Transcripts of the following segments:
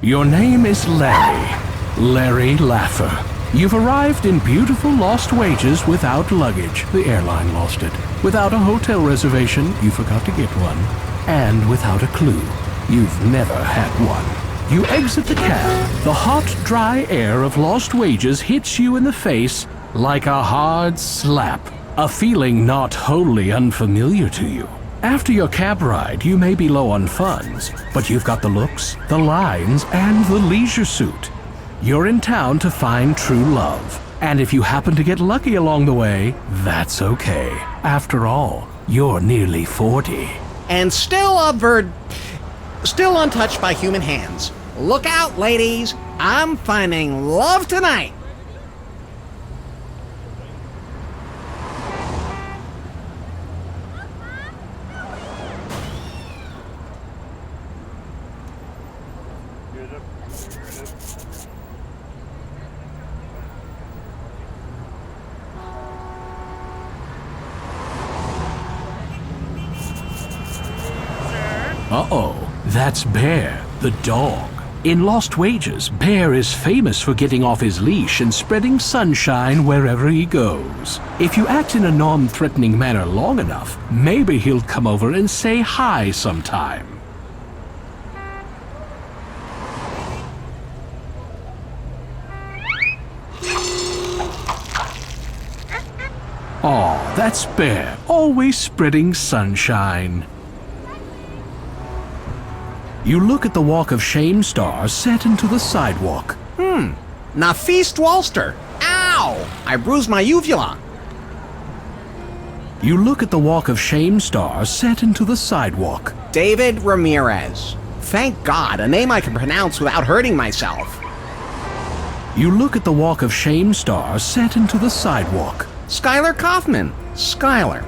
Your name is Larry. Larry Laffer. You've arrived in beautiful Lost Wages without luggage. The airline lost it. Without a hotel reservation, you forgot to get one. And without a clue. You've never had one. You exit the cab. The hot, dry air of Lost Wages hits you in the face like a hard slap. A feeling not wholly unfamiliar to you. After your cab ride, you may be low on funds, but you've got the looks, the lines, and the leisure suit. You're in town to find true love. And if you happen to get lucky along the way, that's okay. After all, you're nearly 40. And still untouched by human hands. Look out, ladies. I'm finding love tonight. Uh-oh, that's Bear, the dog. In Lost Wages, Bear is famous for getting off his leash and spreading sunshine wherever he goes. If you act in a non-threatening manner long enough, maybe he'll come over and say hi sometime. Aw, that's Bear, always spreading sunshine. You look at the Walk of Shame star set into the sidewalk. Nafis Dwalster. Ow! I bruised my uvula. You look at the Walk of Shame star set into the sidewalk. David Ramirez. Thank God, a name I can pronounce without hurting myself. You look at the Walk of Shame star set into the sidewalk. Skylar Kaufman. Skylar.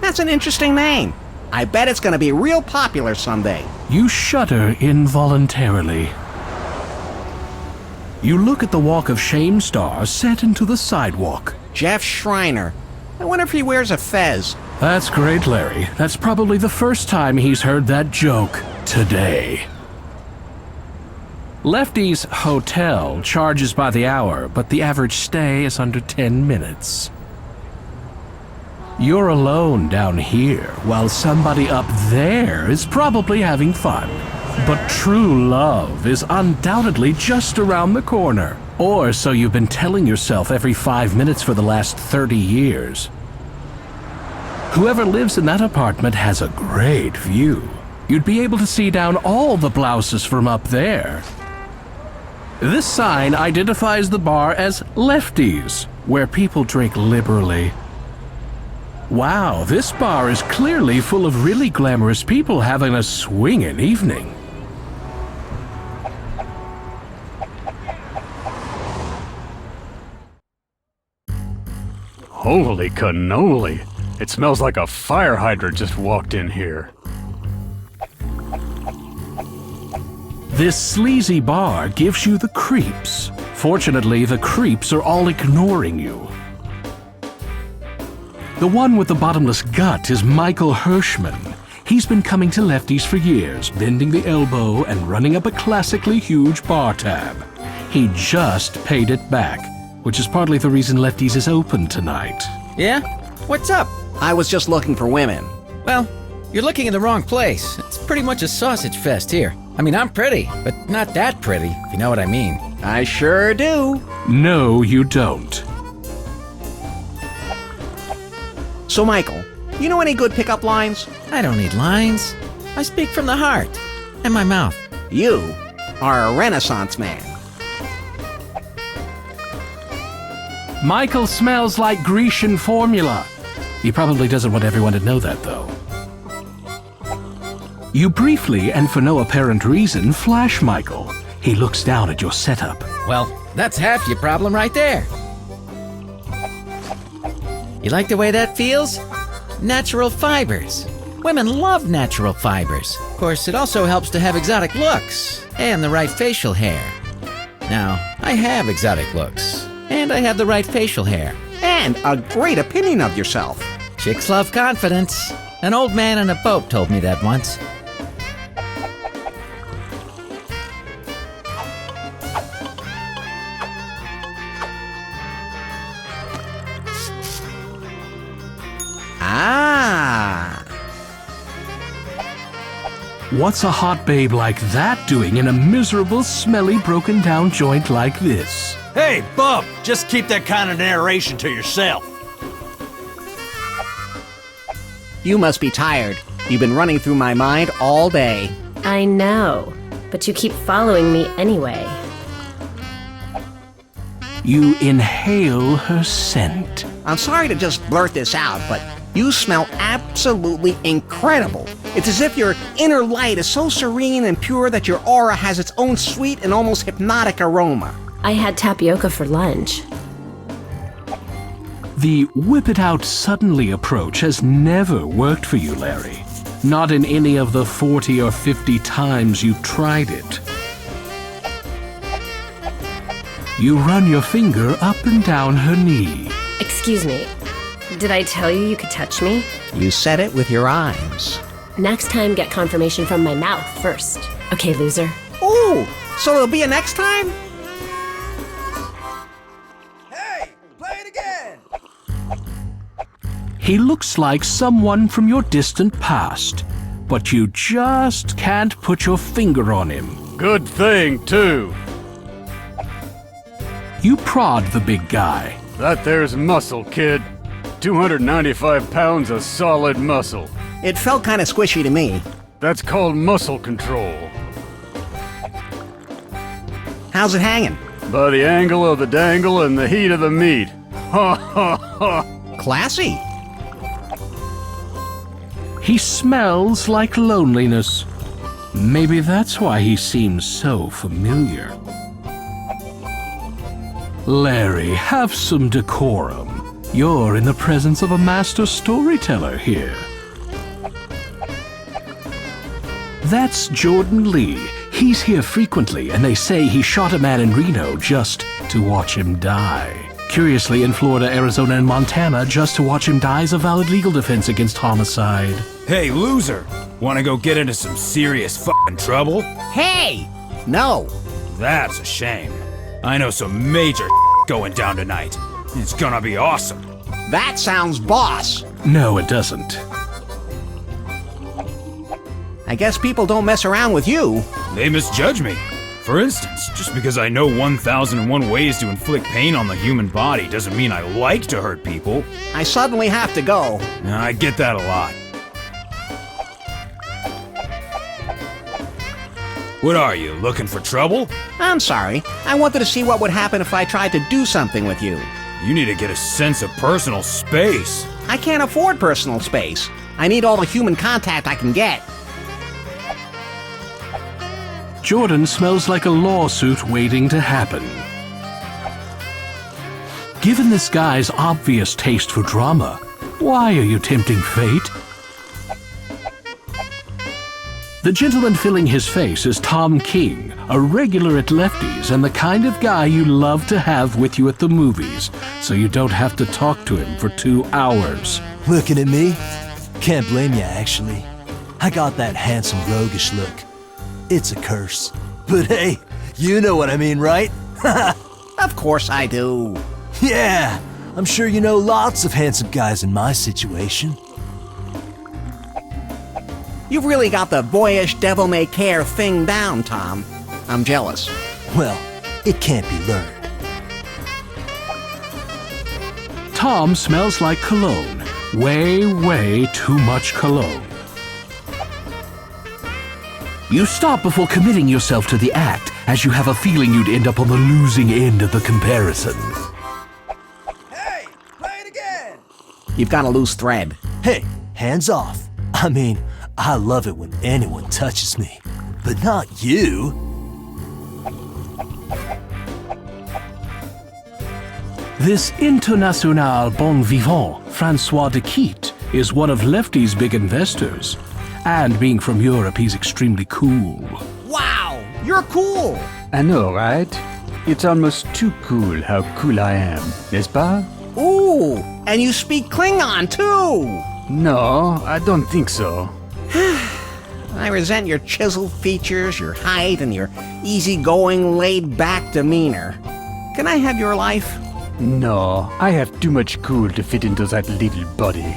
That's an interesting name. I bet it's gonna be real popular someday. You shudder involuntarily. You look at the Walk of Shame star set into the sidewalk. Jeff Schreiner. I wonder if he wears a fez. That's great, Larry. That's probably the first time he's heard that joke today. Lefty's Hotel charges by the hour, but the average stay is under 10 minutes. You're alone down here, while somebody up there is probably having fun. But true love is undoubtedly just around the corner. Or so you've been telling yourself every 5 minutes for the last 30 years. Whoever lives in that apartment has a great view. You'd be able to see down all the blouses from up there. This sign identifies the bar as Lefty's, where people drink liberally. Wow, this bar is clearly full of really glamorous people having a swingin' evening. Holy cannoli! It smells like a fire hydrant just walked in here. This sleazy bar gives you the creeps. Fortunately, the creeps are all ignoring you. The one with the bottomless gut is Michael Hirschman. He's been coming to Lefty's for years, bending the elbow and running up a classically huge bar tab. He just paid it back, which is partly the reason Lefty's is open tonight. Yeah? What's up? I was just looking for women. Well, you're looking in the wrong place. It's pretty much a sausage fest here. I mean, I'm pretty, but not that pretty, if you know what I mean. I sure do. No, you don't. So, Michael, you know any good pickup lines? I don't need lines. I speak from the heart and my mouth. You are a Renaissance man. Michael smells like Grecian formula. He probably doesn't want everyone to know that, though. You briefly, and for no apparent reason, flash Michael. He looks down at your setup. Well, that's half your problem right there. You like the way that feels? Natural fibers. Women love natural fibers. Of course, it also helps to have exotic looks and the right facial hair. Now, I have exotic looks, and I have the right facial hair. And a great opinion of yourself. Chicks love confidence. An old man in a boat told me that once. Ah. What's a hot babe like that doing in a miserable, smelly, broken-down joint like this? Hey, Bub, just keep that kind of narration to yourself. You must be tired. You've been running through my mind all day. I know, but you keep following me anyway. You inhale her scent. I'm sorry to just blurt this out, but you smell absolutely incredible. It's as if your inner light is so serene and pure that your aura has its own sweet and almost hypnotic aroma. I had tapioca for lunch. The whip-it-out suddenly approach has never worked for you, Larry. Not in any of the 40 or 50 times you tried it. You run your finger up and down her knee. Excuse me, did I tell you could touch me? You said it with your eyes. Next time, get confirmation from my mouth first. Okay, loser? Ooh, so there'll be a next time? Hey, play it again! He looks like someone from your distant past, but you just can't put your finger on him. Good thing, too. You prod the big guy. That there's muscle, kid. 295 pounds of solid muscle. It felt kind of squishy to me. That's called muscle control. How's it hanging? By the angle of the dangle and the heat of the meat. Ha ha ha! Classy. He smells like loneliness. Maybe that's why he seems so familiar. Larry, have some decorum. You're in the presence of a master storyteller here. That's Jordan Lee. He's here frequently, and they say he shot a man in Reno just to watch him die. Curiously, in Florida, Arizona, and Montana, just to watch him die is a valid legal defense against homicide. Hey, loser! Wanna go get into some serious fucking trouble? Hey! No. That's a shame. I know some major going down tonight. It's gonna be awesome. That sounds boss. No, it doesn't. I guess people don't mess around with you. They misjudge me. For instance, just because I know 1001 ways to inflict pain on the human body doesn't mean I like to hurt people. I suddenly have to go. I get that a lot. What are you, looking for trouble? I'm sorry. I wanted to see what would happen if I tried to do something with you. You need to get a sense of personal space. I can't afford personal space. I need all the human contact I can get. Jordan smells like a lawsuit waiting to happen. Given this guy's obvious taste for drama, why are you tempting fate? The gentleman filling his face is Tom King, a regular at Lefty's and the kind of guy you love to have with you at the movies, so you don't have to talk to him for 2 hours. Looking at me? Can't blame you, actually. I got that handsome, roguish look. It's a curse. But hey, you know what I mean, right? Of course I do. Yeah, I'm sure you know lots of handsome guys in my situation. You've really got the boyish devil-may-care thing down, Tom. I'm jealous. Well, it can't be learned. Tom smells like cologne. Way too much cologne. You stop before committing yourself to the act, as you have a feeling you'd end up on the losing end of the comparison. Hey, play it again! You've got a loose thread. Hey, hands off. I mean, I love it when anyone touches me, but not you. This international bon vivant, Francois de Quitte, is one of Lefty's big investors. And being from Europe, he's extremely cool. Wow, you're cool. I know, right? It's almost too cool how cool I am, n'est-ce pas? Ooh, and you speak Klingon, too. No, I don't think so. I resent your chiseled features, your height, and your easygoing, laid-back demeanor. Can I have your life? No, I have too much cool to fit into that little body.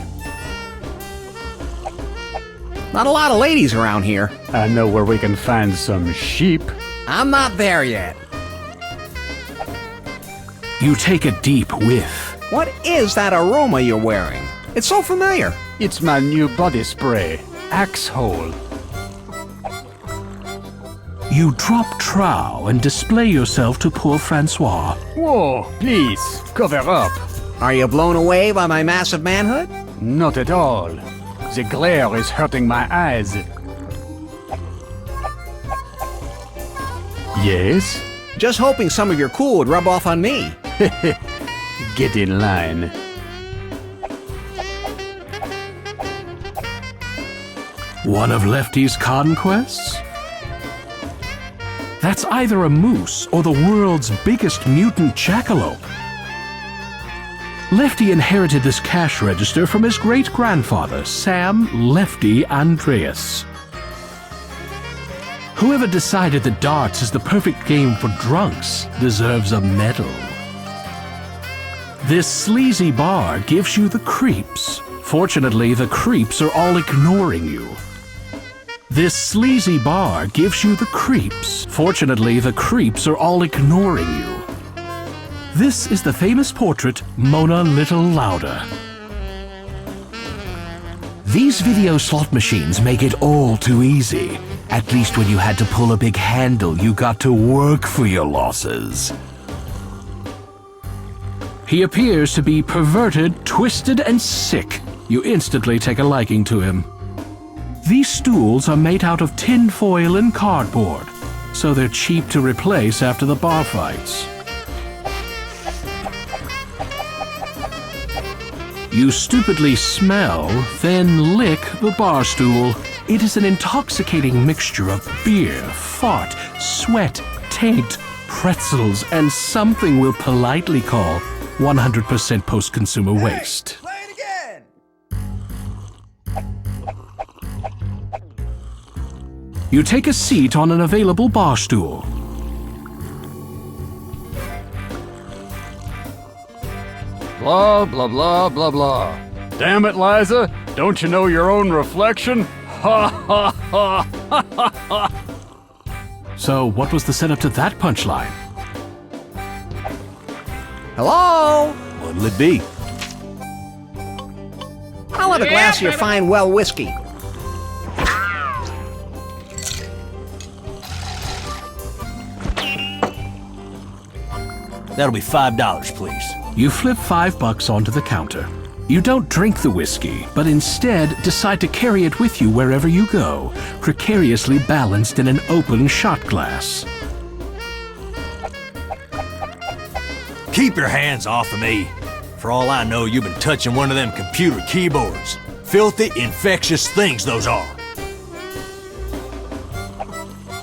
Not a lot of ladies around here. I know where we can find some sheep. I'm not there yet. You take a deep whiff. What is that aroma you're wearing? It's so familiar. It's my new body spray, Axe Hole. You drop trow and display yourself to poor Francois. Whoa, please, cover up. Are you blown away by my massive manhood? Not at all. The glare is hurting my eyes. Yes? Just hoping some of your cool would rub off on me. Get in line. One of Lefty's conquests? That's either a moose or the world's biggest mutant jackalope. Lefty inherited this cash register from his great-grandfather, Sam Lefty Andreas. Whoever decided that darts is the perfect game for drunks deserves a medal. This sleazy bar gives you the creeps. Fortunately, the creeps are all ignoring you. This sleazy bar gives you the creeps. Fortunately, the creeps are all ignoring you. This is the famous portrait, Mona Little Louder. These video slot machines make it all too easy. At least when you had to pull a big handle, you got to work for your losses. He appears to be perverted, twisted, and sick. You instantly take a liking to him. These stools are made out of tin foil and cardboard, so they're cheap to replace after the bar fights. You stupidly smell, then lick the bar stool. It is an intoxicating mixture of beer, fart, sweat, taint, pretzels, and something we'll politely call 100% post-consumer waste. Play it again! You take a seat on an available bar stool. Blah, blah, blah, blah, blah. Damn it, Liza! Don't you know your own reflection? Ha ha ha ha ha ha! So, what was the setup to that punchline? Hello? What'll it be? I'll have a glass of your fine well whiskey. That'll be $5, please. You flip $5 onto the counter. You don't drink the whiskey, but instead decide to carry it with you wherever you go, precariously balanced in an open shot glass. Keep your hands off of me. For all I know, you've been touching one of them computer keyboards. Filthy, infectious things those are.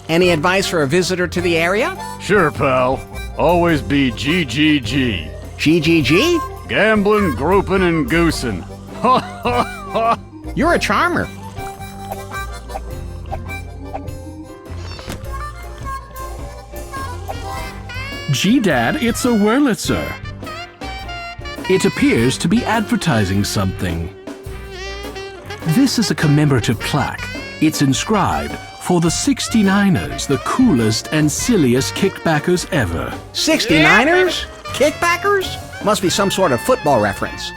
Any advice for a visitor to the area? Sure, pal. Always be GGG. GGG? Gambling, groping, and goosing. Ha ha ha! You're a charmer. Gee-Dad, it's a Wurlitzer. It appears to be advertising something. This is a commemorative plaque. It's inscribed, "For the 69ers, the coolest and silliest kickbackers ever." 69ers? Kickbackers? Must be some sort of football reference.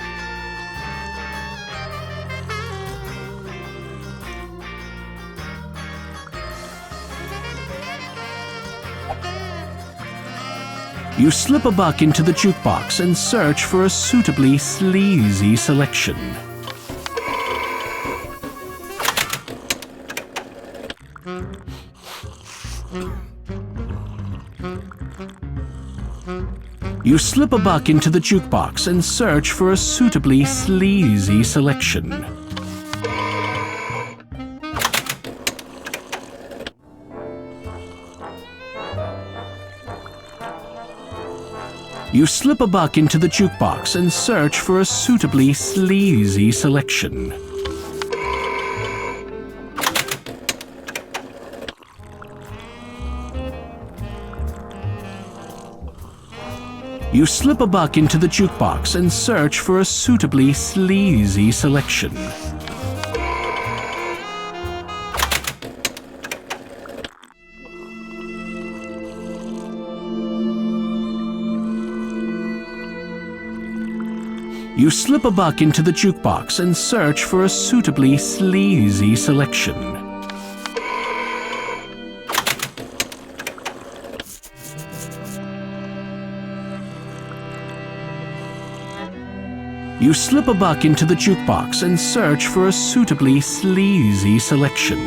You slip a buck into the jukebox and search for a suitably sleazy selection. You slip a buck into the jukebox and search for a suitably sleazy selection. You slip a buck into the jukebox and search for a suitably sleazy selection. You slip a buck into the jukebox and search for a suitably sleazy selection. You slip a buck into the jukebox and search for a suitably sleazy selection. You slip a buck into the jukebox and search for a suitably sleazy selection.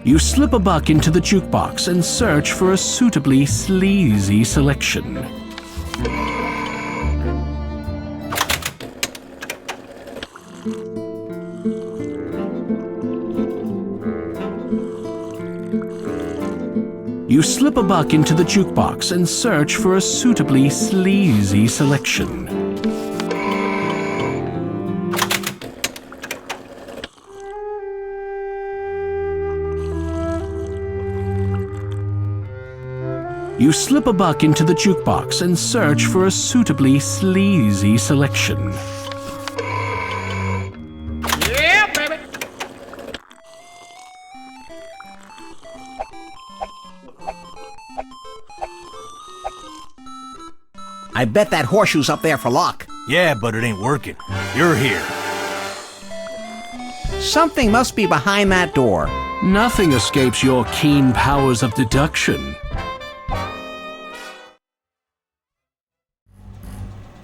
You slip a buck into the jukebox and search for a suitably sleazy selection. You slip a buck into the jukebox and search for a suitably sleazy selection. You slip a buck into the jukebox and search for a suitably sleazy selection. I bet that horseshoe's up there for luck. Yeah, but it ain't working. You're here. Something must be behind that door. Nothing escapes your keen powers of deduction.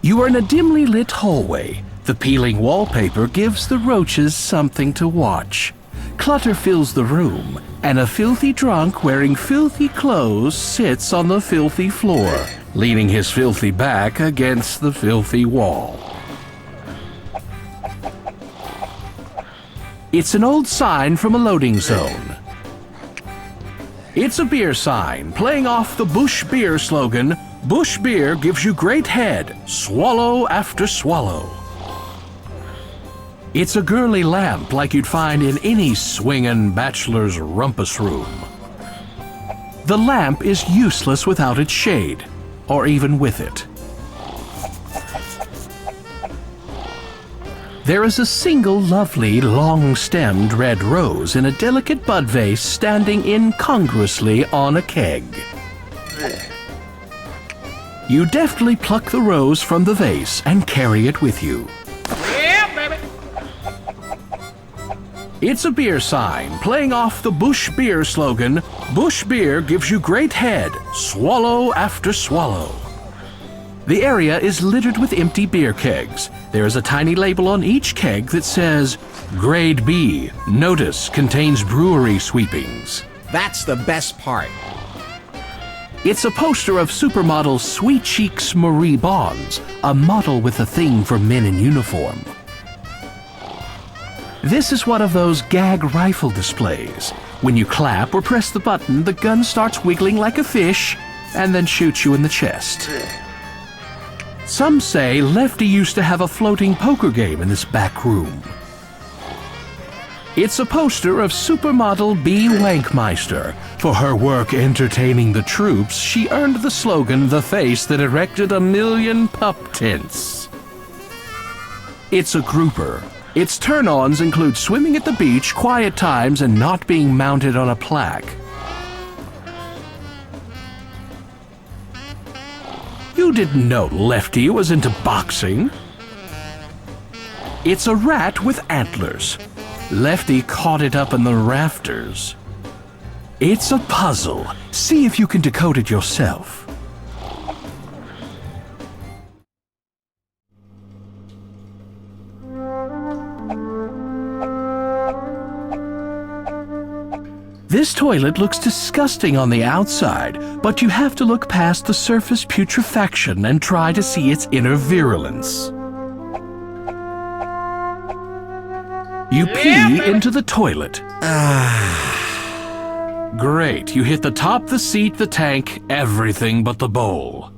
You are in a dimly lit hallway. The peeling wallpaper gives the roaches something to watch. Clutter fills the room, and a filthy drunk wearing filthy clothes sits on the filthy floor, leaning his filthy back against the filthy wall. It's an old sign from a loading zone. It's a beer sign playing off the Busch Beer slogan, "Busch Beer gives you great head, swallow after swallow." It's a girly lamp like you'd find in any swingin' bachelor's rumpus room. The lamp is useless without its shade, or even with it. There is a single lovely, long-stemmed red rose in a delicate bud vase standing incongruously on a keg. You deftly pluck the rose from the vase and carry it with you. It's a beer sign playing off the Busch Beer slogan, "Busch Beer gives you great head, swallow after swallow." The area is littered with empty beer kegs. There is a tiny label on each keg that says, "Grade B, notice contains brewery sweepings." That's the best part. It's a poster of supermodel Sweet Cheeks Marie Bonds, a model with a thing for men in uniform. This is one of those gag rifle displays. When you clap or press the button, the gun starts wiggling like a fish and then shoots you in the chest. Some say Lefty used to have a floating poker game in this back room. It's a poster of supermodel B. Wankmeister. For her work entertaining the troops, she earned the slogan, "The face that erected a million pup tents." It's a grouper. Its turn-ons include swimming at the beach, quiet times, and not being mounted on a plaque. You didn't know Lefty was into boxing. It's a rat with antlers. Lefty caught it up in the rafters. It's a puzzle. See if you can decode it yourself. This toilet looks disgusting on the outside, but you have to look past the surface putrefaction and try to see its inner virulence. You pee into the toilet. Great, you hit the top, the seat, the tank, everything but the bowl.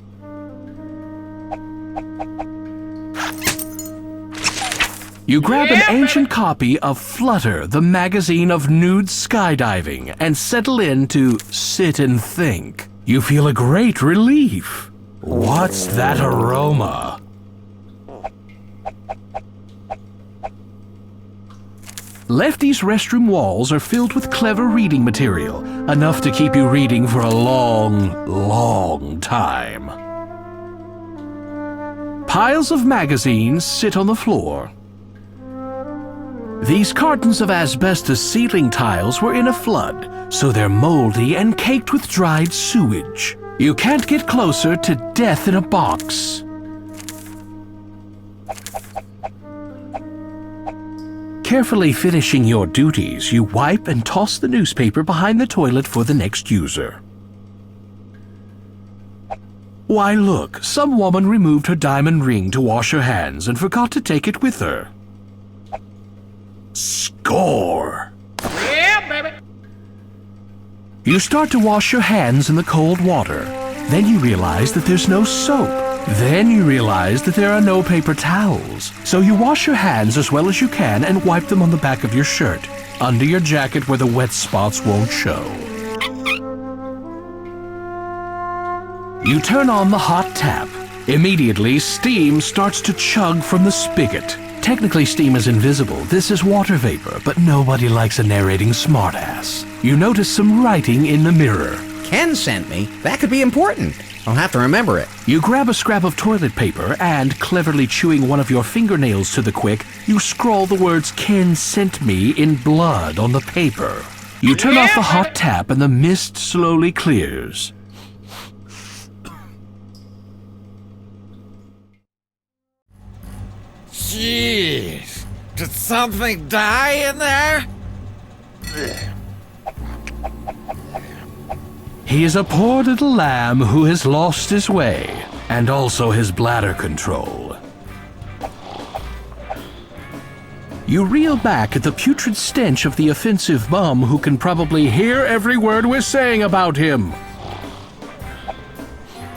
You grab an ancient copy of Flutter, the magazine of nude skydiving, and settle in to sit and think. You feel a great relief. What's that aroma? Lefty's restroom walls are filled with clever reading material, enough to keep you reading for a long, long time. Piles of magazines sit on the floor. These cartons of asbestos ceiling tiles were in a flood, so they're moldy and caked with dried sewage. You can't get closer to death in a box. Carefully finishing your duties, you wipe and toss the newspaper behind the toilet for the next user. Why look, some woman removed her diamond ring to wash her hands and forgot to take it with her. Score! Yeah, baby. You start to wash your hands in the cold water. Then you realize that there's no soap. Then you realize that there are no paper towels. So you wash your hands as well as you can and wipe them on the back of your shirt, under your jacket where the wet spots won't show. You turn on the hot tap. Immediately, steam starts to chug from the spigot. Technically, steam is invisible. This is water vapor, but nobody likes a narrating smartass. You notice some writing in the mirror. Ken sent me. That could be important. I'll have to remember it. You grab a scrap of toilet paper and, cleverly chewing one of your fingernails to the quick, you scrawl the words "Ken sent me" in blood on the paper. You turn off the hot tap and the mist slowly clears. Jeez. Did something die in there? He is a poor little lamb who has lost his way, and also his bladder control. You reel back at the putrid stench of the offensive bum who can probably hear every word we're saying about him.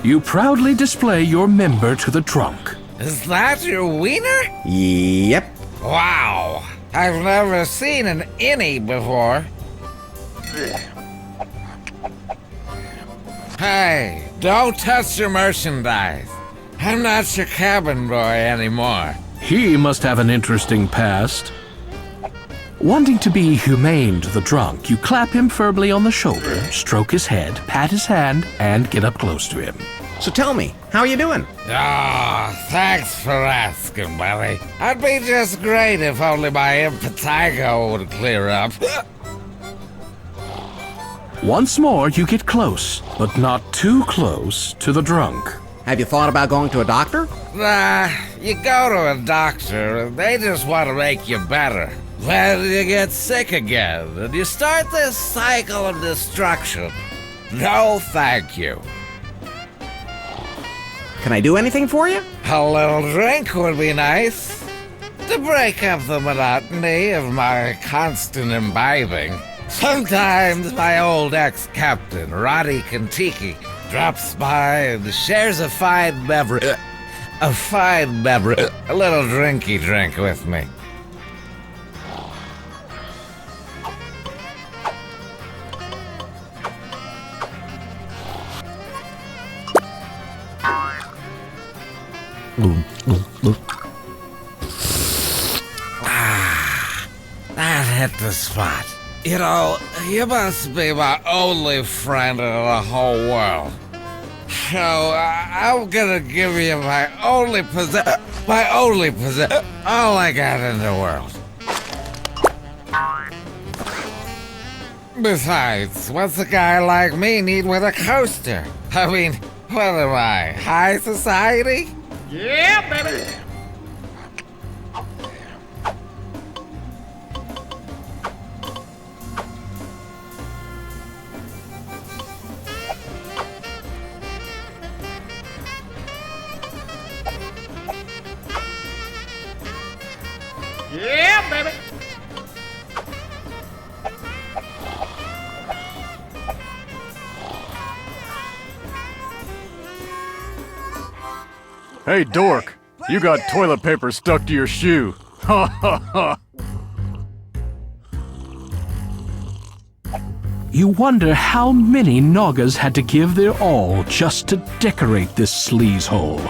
You proudly display your member to the trunk. Is that your wiener? Yep. Wow. I've never seen an innie before. Hey, don't touch your merchandise. I'm not your cabin boy anymore. He must have an interesting past. Wanting to be humane to the drunk, you clap him firmly on the shoulder, stroke his head, pat his hand, and get up close to him. So tell me, how are you doing? Ah, thanks for asking, buddy. I'd be just great if only my impetigo would clear up. Once more, you get close, but not too close, to the drunk. Have you thought about going to a doctor? Nah, you go to a doctor and they just want to make you better. Then you get sick again and you start this cycle of destruction. No, thank you. Can I do anything for you? A little drink would be nice. To break up the monotony of my constant imbibing. Sometimes my old ex-captain, Roddy Kentucky, drops by and shares a fine beverage. A little drinky drink with me. That hit the spot. You know, you must be my only friend in the whole world. So I'm gonna give you my only possession, all I got in the world. Besides, what's a guy like me need with a coaster? I mean, what am I, high society? Yeah, baby! Yeah, baby! Hey, dork, you got toilet paper stuck to your shoe. Ha ha ha. You wonder how many Nagas had to give their all just to decorate this sleazehole.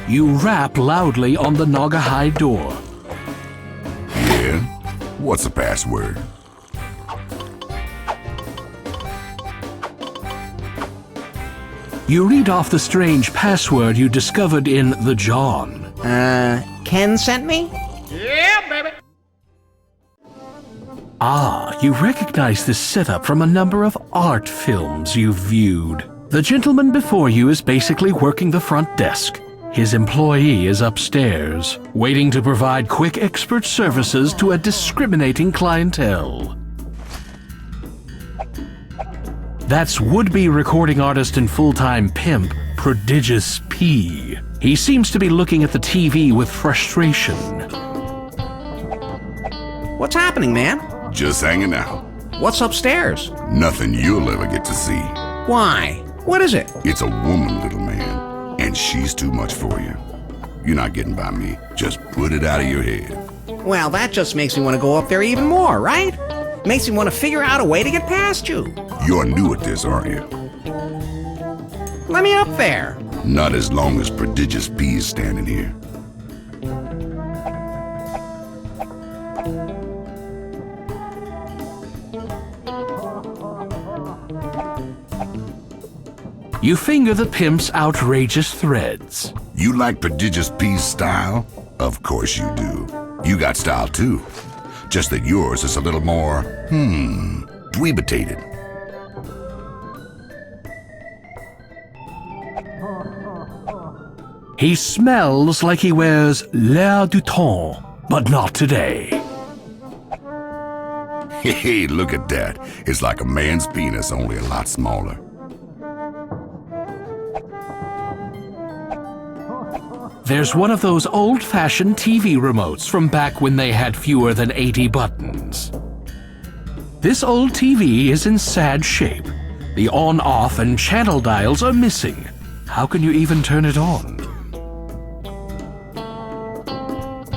You rap loudly on the Naga hide door. Yeah? What's the password? You read off the strange password you discovered in the John. Ken sent me? Ah, you recognize this setup from a number of art films you've viewed. The gentleman before you is basically working the front desk. His employee is upstairs, waiting to provide quick expert services to a discriminating clientele. That's would-be recording artist and full-time pimp, Prodigious P. He seems to be looking at the TV with frustration. What's happening, man? Just hanging out. What's upstairs? Nothing you'll ever get to see. Why? What is it? It's a woman, little man, and she's too much for you. You're not getting by me. Just put it out of your head. Well, that just makes me want to go up there even more, right? Makes me want to figure out a way to get past you. You're new at this, aren't you? Let me up there. Not as long as Prodigious P is standing here. You finger the pimp's outrageous threads. You like Prodigious P's style? Of course you do. You got style too. Just that yours is a little more, dweebitated. He smells like he wears l'air du temps, but not today. Hey, look at that. It's like a man's penis, only a lot smaller. There's one of those old-fashioned TV remotes from back when they had fewer than 80 buttons. This old TV is in sad shape. The on-off and channel dials are missing. How can you even turn it on?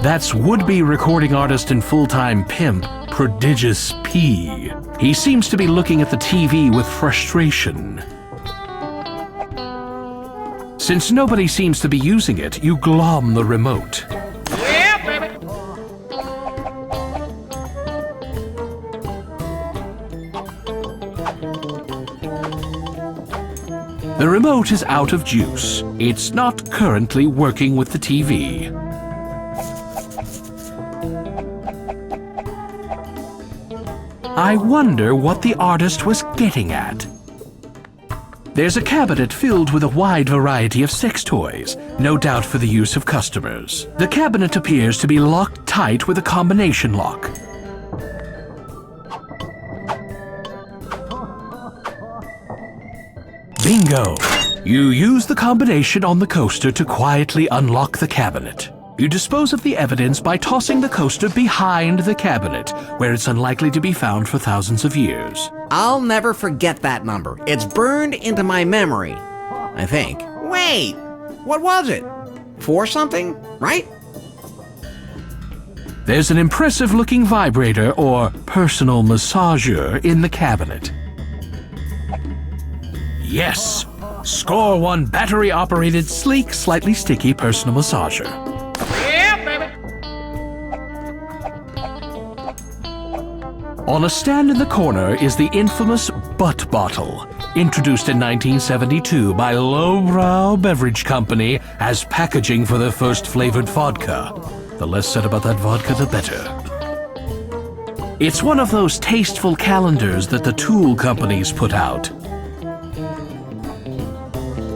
That's would-be recording artist and full-time pimp, Prodigious P. He seems to be looking at the TV with frustration. Since nobody seems to be using it, you glom the remote. Yeah, baby. The remote is out of juice. It's not currently working with the TV. I wonder what the artist was getting at. There's a cabinet filled with a wide variety of sex toys, no doubt for the use of customers. The cabinet appears to be locked tight with a combination lock. Bingo! You use the combination on the coaster to quietly unlock the cabinet. You dispose of the evidence by tossing the coaster behind the cabinet, where it's unlikely to be found for thousands of years. I'll never forget that number. It's burned into my memory, I think. Wait, what was it? 4 something, right? There's an impressive-looking vibrator or personal massager in the cabinet. Yes! Score 1 battery-operated, sleek, slightly sticky personal massager. Yeah, baby. On a stand in the corner is the infamous Butt Bottle, introduced in 1972 by Lowbrow Beverage Company as packaging for their first flavored vodka. The less said about that vodka, the better. It's one of those tasteful calendars that the tool companies put out.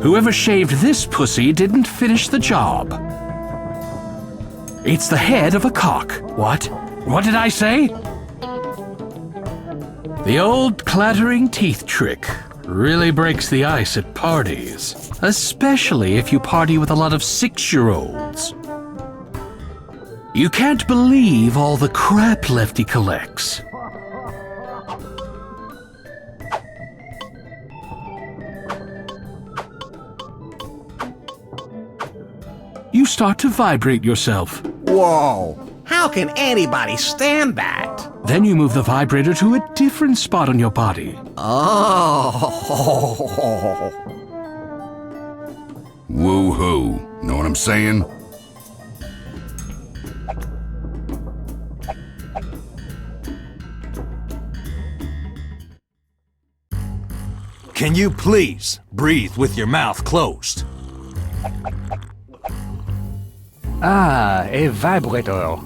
Whoever shaved this pussy didn't finish the job. It's the head of a cock. What? What did I say? The old clattering teeth trick really breaks the ice at parties, especially if you party with a lot of 6-year-olds. You can't believe all the crap Lefty collects. You start to vibrate yourself. Whoa, how can anybody stand that? Then you move the vibrator to a different spot on your body. Oh. Woo-hoo. Know what I'm saying? Can you please breathe with your mouth closed? Ah, a vibrator.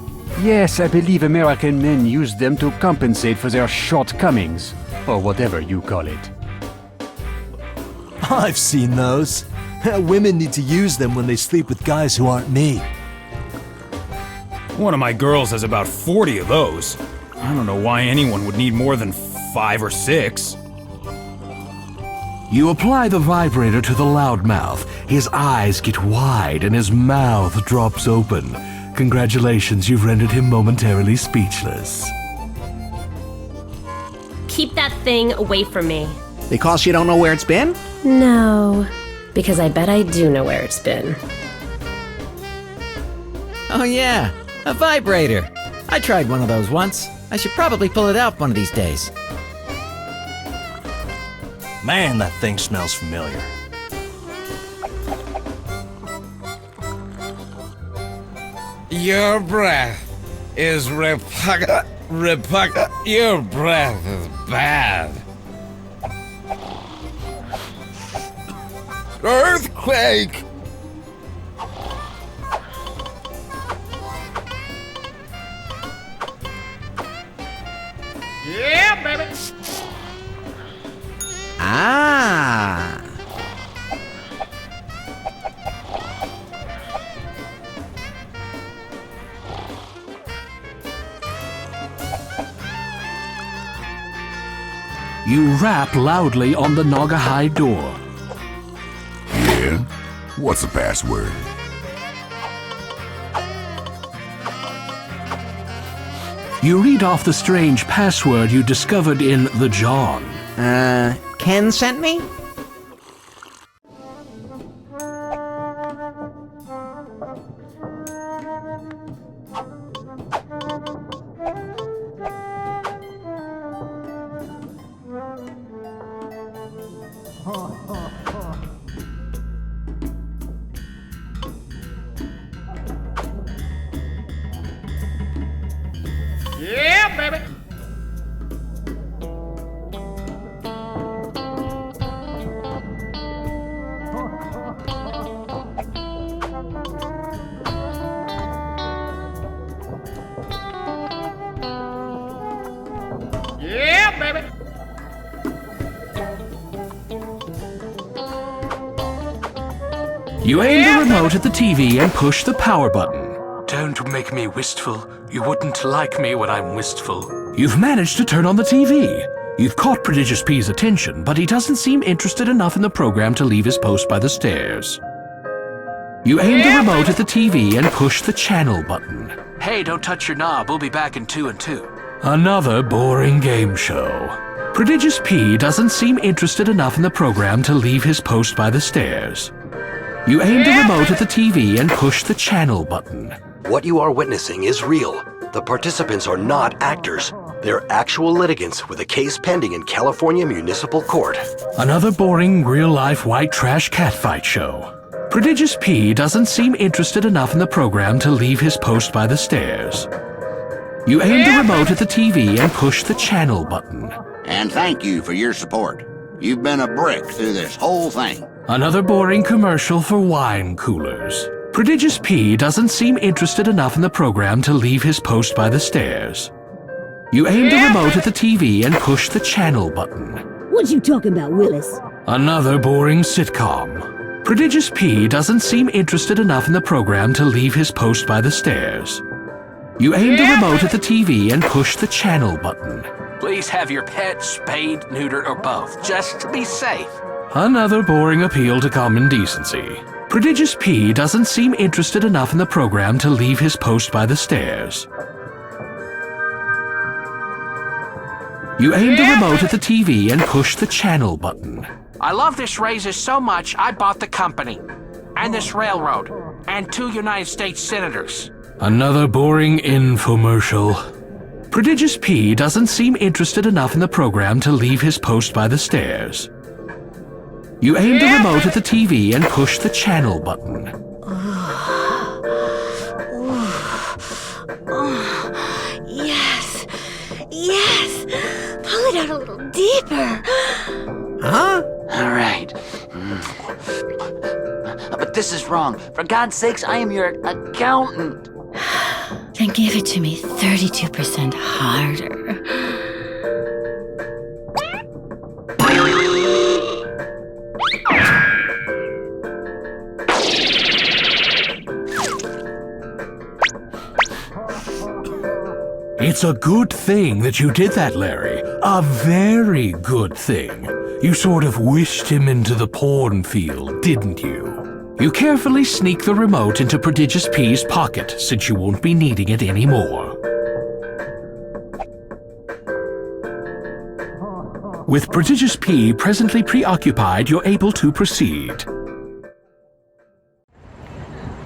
Yes, I believe American men use them to compensate for their shortcomings, or whatever you call it. I've seen those. Women need to use them when they sleep with guys who aren't me. One of my girls has about 40 of those. I don't know why anyone would need more than 5 or 6. You apply the vibrator to the loudmouth. His eyes get wide and his mouth drops open. Congratulations, you've rendered him momentarily speechless. Keep that thing away from me. Because you don't know where it's been? No, because I bet I do know where it's been. Oh yeah, a vibrator. I tried one of those once. I should probably pull it out one of these days. Man, that thing smells familiar. Your breath is your breath is bad. Earthquake! Yeah, baby. Ah. You rap loudly on the Naugahyde door. Yeah? What's the password? You read off the strange password you discovered in the John. Ken sent me? Yeah, baby. Yeah, baby. You aim the remote at the TV and push the power button. Don't make me wistful. You wouldn't like me when I'm wistful. You've managed to turn on the TV. You've caught Prodigious P's attention, but he doesn't seem interested enough in the program to leave his post by the stairs. You aim the remote at the TV and push the channel button. Hey, don't touch your knob. We'll be back in 2 and 2. Another boring game show. Prodigious P doesn't seem interested enough in the program to leave his post by the stairs. You aim the remote at the TV and push the channel button. What you are witnessing is real. The participants are not actors. They're actual litigants with a case pending in California Municipal Court. Another boring, real-life white trash catfight show. Prodigious P doesn't seem interested enough in the program to leave his post by the stairs. You aim the remote at the TV and push the channel button. And thank you for your support. You've been a brick through this whole thing. Another boring commercial for wine coolers. Prodigious P doesn't seem interested enough in the program to leave his post by the stairs. You aim the remote at the TV and push the channel button. What you talking about, Willis? Another boring sitcom. Prodigious P doesn't seem interested enough in the program to leave his post by the stairs. You aim the remote at the TV and push the channel button. Please have your pet spayed, neutered, or both, just to be safe. Another boring appeal to common decency. Prodigious P doesn't seem interested enough in the program to leave his post by the stairs. You aim the remote at the TV and push the channel button. I love this razor so much, I bought the company. And this railroad. And 2 United States senators. Another boring infomercial. Prodigious P doesn't seem interested enough in the program to leave his post by the stairs. You aim the remote at the TV and push the channel button. Yes! Yes! Pull it out a little deeper. Huh? Alright. But this is wrong. For God's sakes, I am your accountant. Then give it to me 32% harder. It's a good thing that you did that, Larry. A very good thing. You sort of wished him into the porn field, didn't you? You carefully sneak the remote into Prodigious P's pocket, since you won't be needing it anymore. With Prodigious P presently preoccupied, you're able to proceed.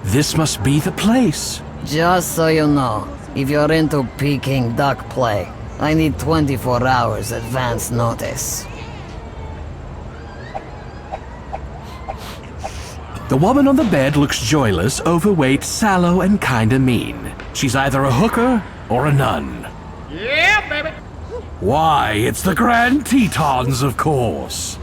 This must be the place. Just so you know, if you're into Peking duck play, I need 24 hours advance notice. The woman on the bed looks joyless, overweight, sallow, and kinda mean. She's either a hooker or a nun. Yeah, baby. Why, it's the Grand Tetons, of course.